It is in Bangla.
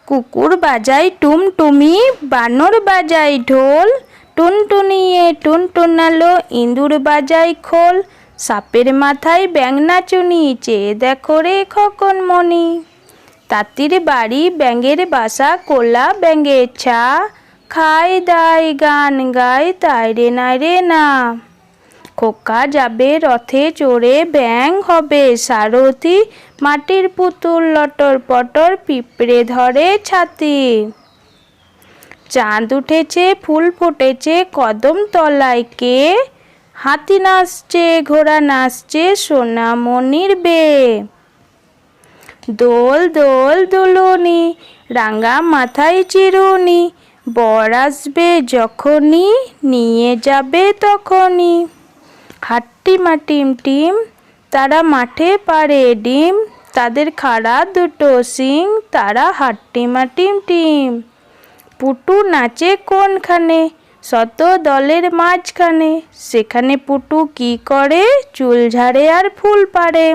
কুকুর বাজায় টুমটুমি, বানর বাজায় ঢোল, টুনটুনিয়ে টুনটুনালো, ইঁদুর বাজায় খোল। সাপের মাথায় ব্যাঙ নাচুনি, চেয়ে দেখো রে খোকনমণি। তাঁতির বাড়ি ব্যাঙের বাসা, কোলা ব্যাঙের ছা, খায় দায় গান গায় তাই রে নাই রে না। খোকা যাবে রথে চড়ে, ব্যাঙ হবে সারথি, মাটির পুতুল লটর পটর, পিঁপড়ে ধরে ছাতি। চাঁদ উঠেছে ফুল ফুটেছে কদম তলায় কে, হাতি নাচছে ঘোড়া নাচছে সোনামণির বেয়ে। দোল দোল দুলুনি, রাঙা মাথায় চিরুনি, বর আসবে যখনই, নিয়ে যাবে তখনই। হাট্টিমা টিম টিম, তারা মাঠে পাড়ে ডিম, তাদের খাড়া দুটো শিং, তারা হাট্টিমা টিম টিম। পুটু নাচে কোনখানে, শত দলের মাঝখানে, সেখানে পুটু কি করে, চুল ঝাড়ে আর ফুল পাড়ে।